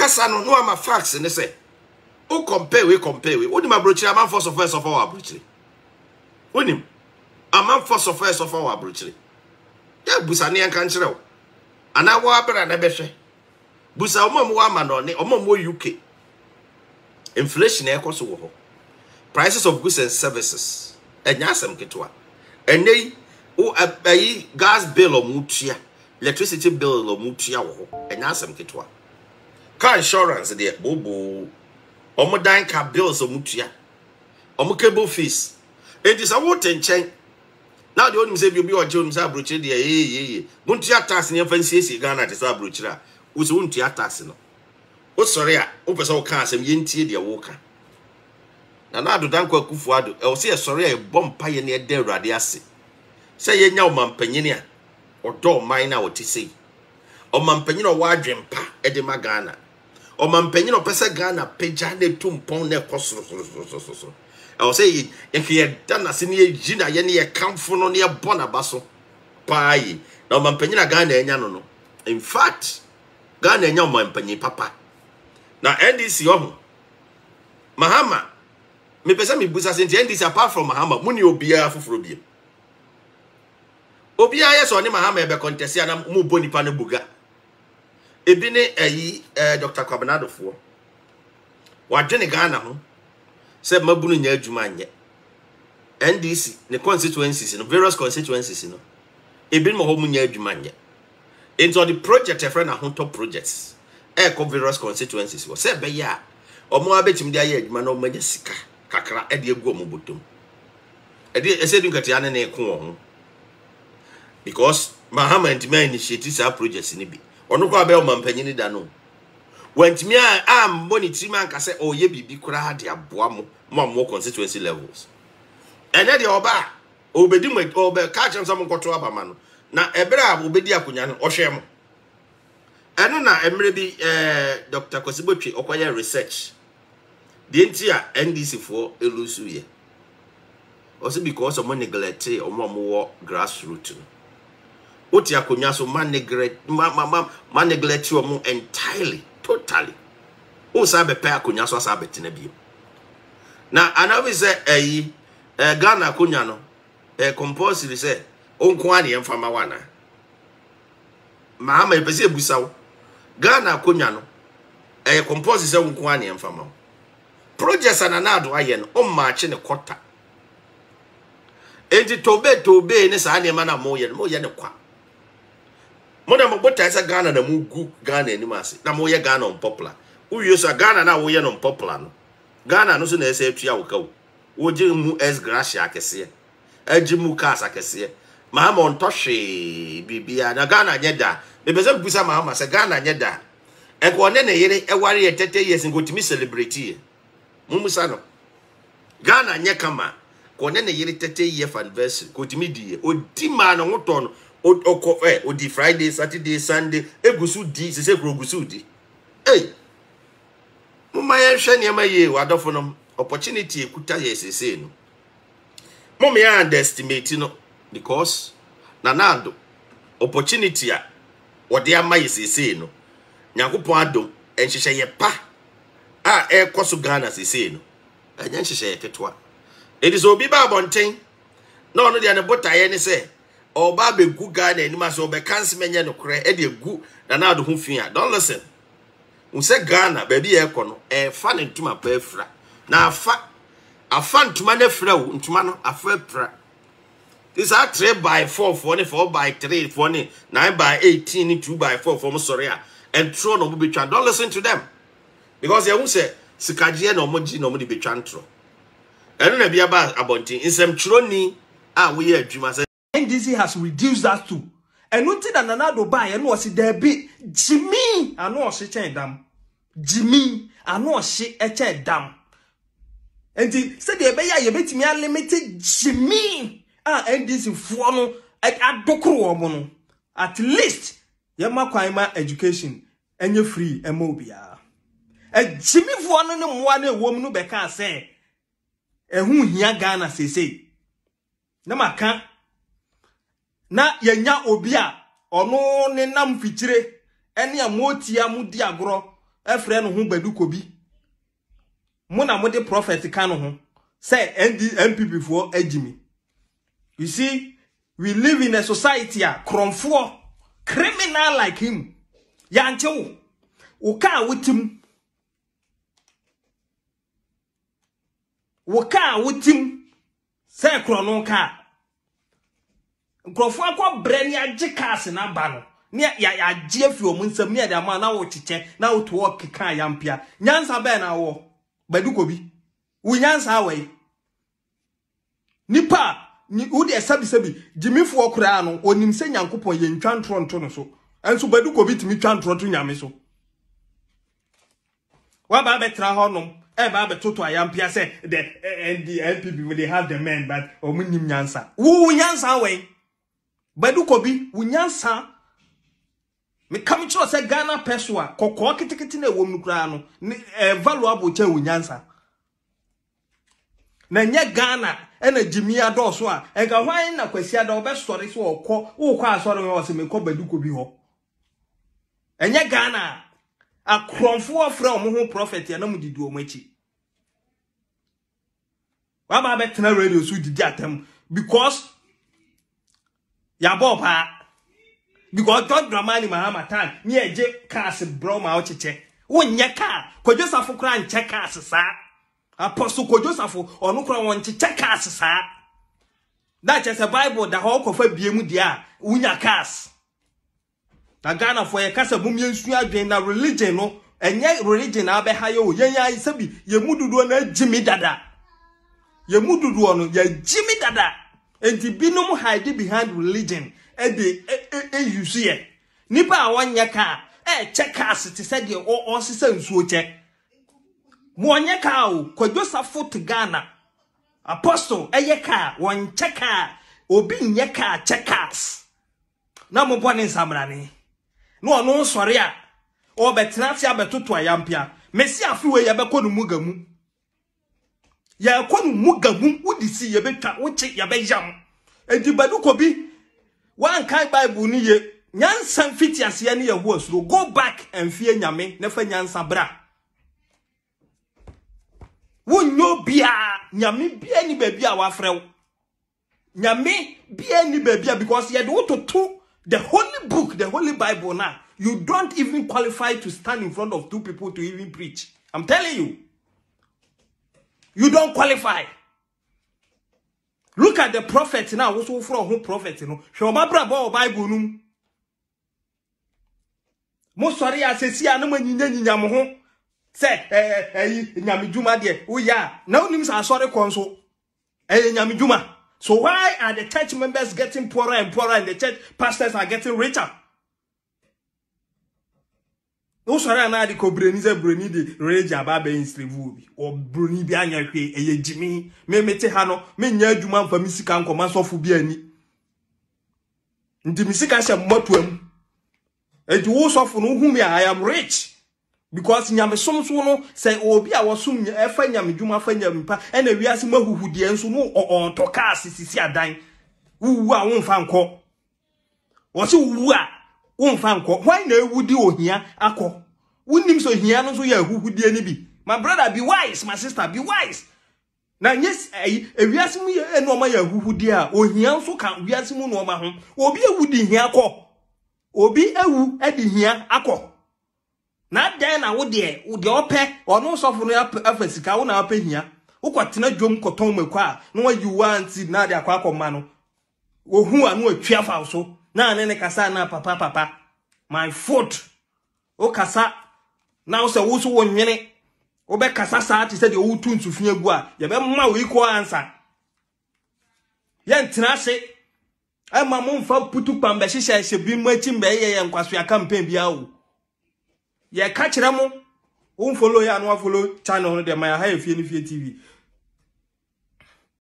kasa no no ama facts ne say o compare we woni ma brochire am for so first of all brochire woni am for so first of all brochire ya busa ne kan kire o ana wo abra na behwe busa omam wa ma no ne omam wo UK inflation e koso wo ho prices of goods and services enya asem ketwa enei o ayi gas bill o mutua electricity bill o mutua wo ho enya asem ketwa car insurance de bobo omo dan ka bills o mutua omo cable fees it is a water chain now the only say bi obi oje onimsa abrochire de muntua tax ne fancy Ghana de sa abrochire wo so untua tax no o sori a o pese o ka asem yentie de wo ka na ado dan kwa kufu ado e o se sori a bompa ye ne de awrade ase se ye nya o mampanyini a odo man na o ti sei o mampanyini o wa adwempa e de ma Ghana o mampanyini o pese Ghana peja ne tumpon ne kosoro I will say if he had done a senior Gina Yenny a camp for no near Bonabaso. Pie. Now, Mampenina Ghana no. In fact, Ghana and Mampenny Papa. Now, NDC Mahama. Me pesa mi busa senti NDC apart from Mahama, Muni Obia for Obia. Obia, yes, or Mahama be contestia na mu boni pane buga. Ebine Dr. Kwabanado for. Wa Jenny Ghana ho. Said Mabunu nya adwuma anye NDC ne constituencies no various constituencies no ebin mo ho mu nya adwuma anye into the project a friend na honto projects e various constituencies wo say be ya omo abetim de aye adwuma na o magya sika kakra e de egu omo botom e de esedun katia ne ne ko ho because Mahama ntime initiate sa projects ni bi ono ko abe o mampanyini da no went me am monitoring man ka say oh ye bibi kura de aboa mo constituency levels ene de oba obedi mo oba ka chem sam nkoto abama no na ebra obedi akonya no ohwe mo eno na emre bi Dr. Kosibotwe okoye research de ntia NDC for elusu ye also because of neglect omo grassroots oti akonya so man neglect omo entirely totally o sabe pe akonya so sabe tena bio na anabi say Ghana akonya no compulsory say onko ane emfama wana Mahama epese ebusawo Ghana akonya no compulsory say onko ane emfama projects ananado aye no o maache ne kota enti tobe ne sa ane ma na mo ye ne kwa Mona mbota isa Ghana na mugu Ghana animasi na mo ye Ghana unpopular uyo so Ghana na wo ye unpopular no Ghana no so na ese atua wo ka wo je mu es gracia akese aji mu kasa akese Mahama ontohwe bibia na Ghana nyeda bebeze busa Mahama se Ghana nyeda e ko ne ne yere e ware 30 years ngotimi celebrate mumusa no Ghana nye kama ko ne ne yere 30 year anniversary ko timi die odi ma no ngoto no odi Friday, Saturday, Sunday, egusu di, se krogusu di. Hey, mama ya shani ama ye wadofo no opportunity ekuta ye sese no. Mama ya underestimate no because nanado opportunity a wode ama ye sese no. Nyankopon adom enhyehyɛ ye pa a ekoso Ghana sese no. Anya nhyehyɛ ye ketwa. It is obi ba bonten. No no dia ne botaye ne se Oba be gu Ghana ni maso be kanse menye no kure e de gu na na do ho fia don't listen unse Ghana baby e ko no e fa ne ntuma pa afra na afa ntuma na afra wo ntuma no afa pra this are 3x4 for ne 4x3 for ne 9x18 2x4 for mo sorry a and throw no be twa don't listen to them because they won't say sikaje no mo gi no mo de be twa ntro eno na bia ba abontin insem tro ni a wo ye adwuma NDC has reduced that too. And nothing that Nanado buy and was there be Jimmy. I know she chain dam. Jimmy, I know she a chain dam. And the said the beya you bet me unlimited Jimmy. NDC for at Dokro. At least Yama Kwaima education and you free Mobia. And Jimmy for one woman who can say. And who here Ghana say. Nama can't. Na yenya obia ono ne nam fichire ene amotia mudi agro e frɛ no ho Baduko bi mo na mo de prophet ka no ho say NPP for ejimi. You see, we live in a society kromfo criminal like him yanche wo ka wutim say krono ka kromfo akwa brani age cars na ba no ne ya age afi o munsam ne da ma na wo chiche na wo to work kan yampia nyansa be na wo Baduko bi wo nyansa we nipa ni udi esabi jimifo okura no onim se Nyankopon ye ntwa ntronto no so enso Baduko bi timi twa ntronto nyame so wa ba betra honom e ba betoto ayampia se the NPP they have the men but omunim nyansa wo nyansa we Baduko bi wo nyansa me kam chiro se Ghana peswa kokko kitikiti na ewom nukura no valuable cha wo nyansa na nye Ghana ena Jimmy adoso a enka hwan na kwasi ada obesori so okọ asori we se me kọ Baduko bi ho enye Ghana akromfo ofra omo prophet ya na mudidi omo achi wa ba betena radio so didi atem because ya bopa because God dramani mahama tan me eje cars bro ma ochiche wonye car ko Joseph kura nche cars sa Apostle ko Joseph onu kura won nche cars sa that is a Bible that ho kofa biemu dia unya cars na Ghana for ye kasa bum yensu adwen na religion no enye religion na be ha ye o yenya isabi ye mududu na jimi dada ye mududu no ye jimi dada enti binom hide behind religion use ye nipa awanya ka check cars ti said ye o sisa nsuo che mo onye ka o ko Joseph to Ghana Apostle eye ka won check obi nye ka checkers na mo bone nsamrane no ono sori a o betena ti abetoto ayampia mesi afiwe ye bekonu mugamu ya kwonu mugamu udisi ye betwa woche ye bejam edi Baduko bi wan kai Bible ni ye nyansa mfiti ase ne ye ho asuro go back and fie nyame na fa nyansa bra wonyo bia nyame bia ni baabi a wafrew nyame bia ni baabi because ye do to the holy book, the holy Bible now. You don't even qualify to stand in front of two people to even preach. I'm telling you. You don't qualify. Look at the prophet now. What's from who prophet? You know. Show my brother Bible. No. Most sorry, I say, see, I know when you need say, Nyamijuma dear. Oh, yeah. Now, names are sorry, console. Nyamijuma. So why are the church members getting poorer and poorer and the church pastors are getting richer? No sorry na di ko brenize broni di rage aba be inslevubi or broni bi anya hwe eye jimi me mete ha no me nya adwuma mfa misika nkoma sofo bi ani ndi misika sha mmotoam edi wo sofo no hu me I am rich because nyame somso no say obi a wosum efa nyame dwuma fa nyame pa ena wiase mahuhudie nso no on to car sisi adan wuwu a wonfa nko wo se wuwu a wonfa nko hwan na ewudi ohia akọ wonim so hia no so ya huhudie ni bi my brother be wise my sister be wise na yes wiase mu ye no ma ya huhudie a ohia nso ka wiase mu no ma ho obi ewudi hia akọ obi ewu edi hia akọ na dan na wo de ope ono sofo no afasika wo na ope hia wo kwatena dwom koton makwa no wa you want na de akwa akoma no wo hu anu atwa fa so na ne kasa na papa my foot o kasa na wo se wo so wo nwene wo be kasa saa ti se de wo tu nsufin agu a ye be ma wo iko answer ye ntena se ai ma mo mfa putu pamba hihye bi mu achi mbe ye nkwaso ya campaign bia wo ye ka kire mo won follow ya no follow channel no de my high fie ni fie TV